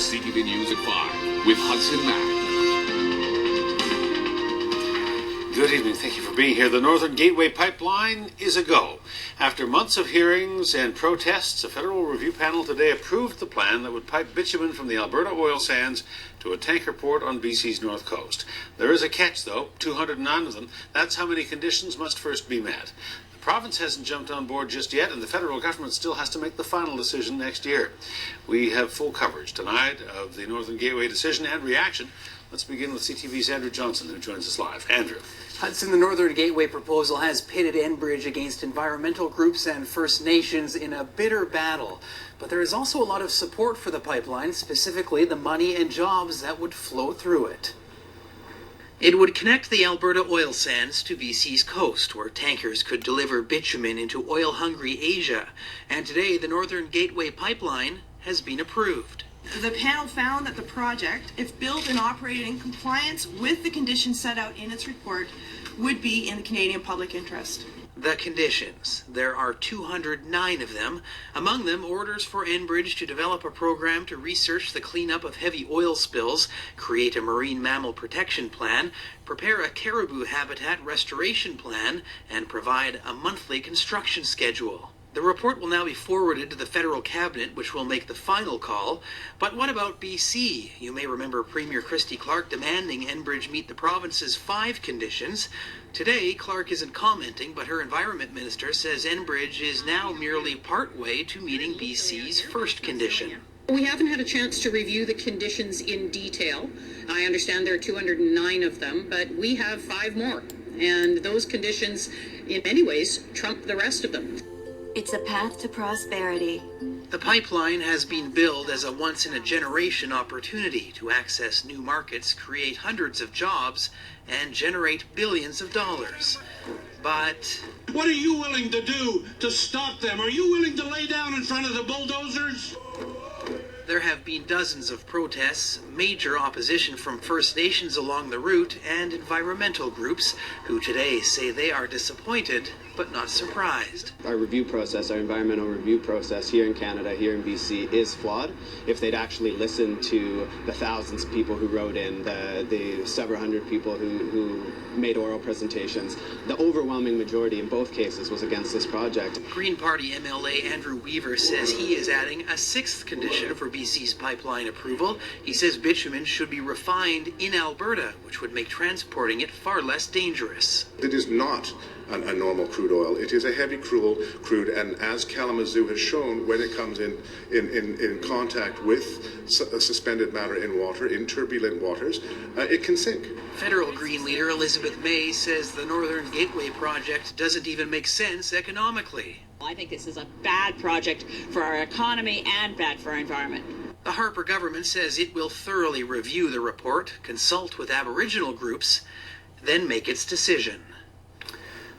CTV News at 5 with Hudson Mack. Good evening. Thank you for being here. The Northern Gateway Pipeline is a go. After months of hearings and protests, a federal review panel today approved the plan that would pipe bitumen from the Alberta oil sands to a tanker port on BC's north coast. There is a catch, though, 209 of them. That's how many conditions must first be met. The province hasn't jumped on board just yet, and the federal government still has to make the final decision next year. We have full coverage tonight of the Northern Gateway decision and reaction. Let's begin with CTV's Andrew Johnson, who joins us live. Andrew. Hudson, the Northern Gateway proposal has pitted Enbridge against environmental groups and First Nations in a bitter battle. But there is also a lot of support for the pipeline, specifically the money and jobs that would flow through it. It would connect the Alberta oil sands to BC's coast, where tankers could deliver bitumen into oil-hungry Asia. And today, the Northern Gateway pipeline has been approved. The panel found that the project, if built and operated in compliance with the conditions set out in its report, would be in the Canadian public interest. The conditions. There are 209 of them. Among them, orders for Enbridge to develop a program to research the cleanup of heavy oil spills, create a marine mammal protection plan, prepare a caribou habitat restoration plan, and provide a monthly construction schedule. The report will now be forwarded to the federal cabinet, which will make the final call. But what about BC? You may remember Premier Christy Clark demanding Enbridge meet the province's 5 conditions. Today, Clark isn't commenting, but her environment minister says Enbridge is now merely partway to meeting BC's first condition. We haven't had a chance to review the conditions in detail. I understand there are 209 of them, but we have 5 more. And those conditions, in many ways, trump the rest of them. It's a path to prosperity. The pipeline has been billed as a once-in-a-generation opportunity to access new markets, create hundreds of jobs, and generate billions of dollars. But what are you willing to do to stop them? Are you willing to lay down in front of the bulldozers? there have been dozens of protests, major opposition from First Nations along the route, and environmental groups who today say they are disappointed but not surprised. Our review process, our environmental review process here in Canada, here in BC, is flawed. If they'd actually listened to the thousands of people who wrote in, the several hundred people who made oral presentations, the overwhelming majority in both cases was against this project. Green Party MLA Andrew Weaver says he is adding a sixth condition for BC's pipeline approval. He says bitumen should be refined in Alberta, which would make transporting it far less dangerous. It is not a normal crude oil. It is a heavy crude, and as Kalamazoo has shown, when it comes in contact with suspended matter in water, in turbulent waters, it can sink. Federal Green leader Elizabeth May says the Northern Gateway project doesn't even make sense economically. I think this is a bad project for our economy and bad for our environment. The Harper government says it will thoroughly review the report, consult with Aboriginal groups, then make its decision.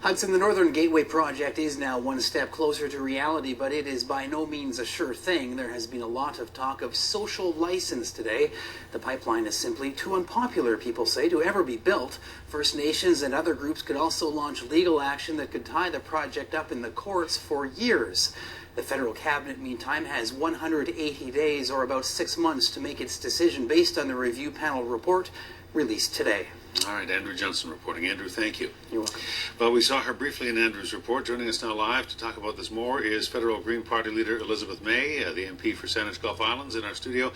Hudson, the Northern Gateway project is now one step closer to reality, but it is by no means a sure thing. There has been a lot of talk of social license today. The pipeline is simply too unpopular, people say, to ever be built. First Nations and other groups could also launch legal action that could tie the project up in the courts for years. The federal cabinet, meantime, has 180 days, or about 6 months, to make its decision based on the review panel report released today. All right, Andrew Johnson reporting. Andrew, thank you. You're welcome. Well, we saw her briefly in Andrew's report. Joining us now live to talk about this more is Federal Green Party leader Elizabeth May, the MP for Saanich Gulf Islands, in our studio.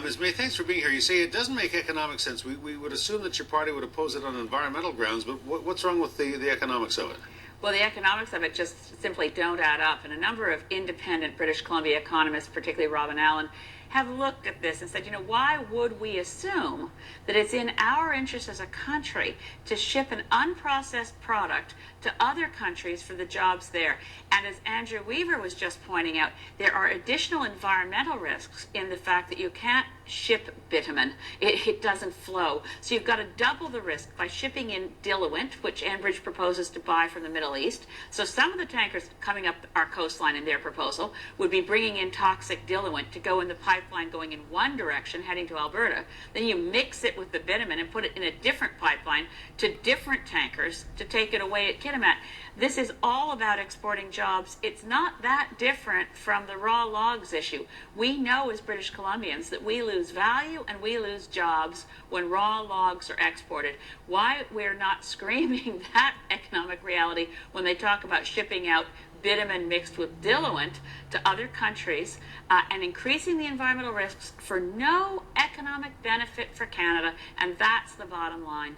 Ms. May, thanks for being here. You say it doesn't make economic sense. We would assume that your party would oppose it on environmental grounds, but what's wrong with the economics of it? Well, the economics of it just simply don't add up. And a number of independent British Columbia economists, particularly Robin Allen, have looked at this and said, you know, why would we assume that it's in our interest as a country to ship an unprocessed product to other countries for the jobs there? And as Andrew Weaver was just pointing out, there are additional environmental risks in the fact that you can't ship bitumen. It doesn't flow. So you've got to double the risk by shipping in diluent, which Enbridge proposes to buy from the Middle East. So some of the tankers coming up our coastline in their proposal would be bringing in toxic diluent to go in the pipeline going in one direction, heading to Alberta. Then you mix it with the bitumen and put it in a different pipeline to different tankers to take it away at Kitimat. This is all about exporting jobs. It's not that different from the raw logs issue. We know as British Columbians that we lose value and we lose jobs when raw logs are exported. Why we're not screaming that economic reality when they talk about shipping out bitumen mixed with diluent to other countries and increasing the environmental risks for no economic benefit for Canada, and that's the bottom line.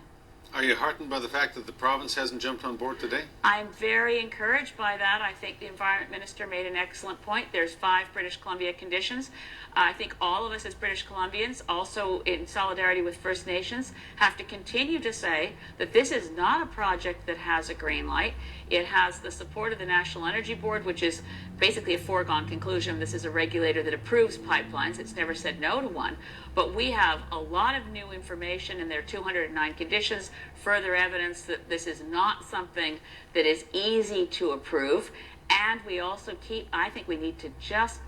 Are you heartened by the fact that the province hasn't jumped on board today? I'm very encouraged by that. I think the Environment Minister made an excellent point. There's 5 British Columbia conditions. I think all of us as British Columbians, also in solidarity with First Nations, have to continue to say that this is not a project that has a green light. It has the support of the National Energy Board, which is basically a foregone conclusion. This is a regulator that approves pipelines. It's never said no to one. But we have a lot of new information, and there are 209 conditions, further evidence that this is not something that is easy to approve. And we also I think we need to just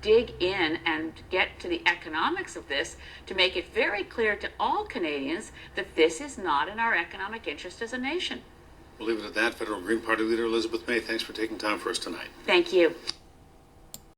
dig in and get to the economics of this to make it very clear to all Canadians that this is not in our economic interest as a nation. We'll leave it at that. Federal Green Party leader Elizabeth May, thanks for taking time for us tonight. Thank you.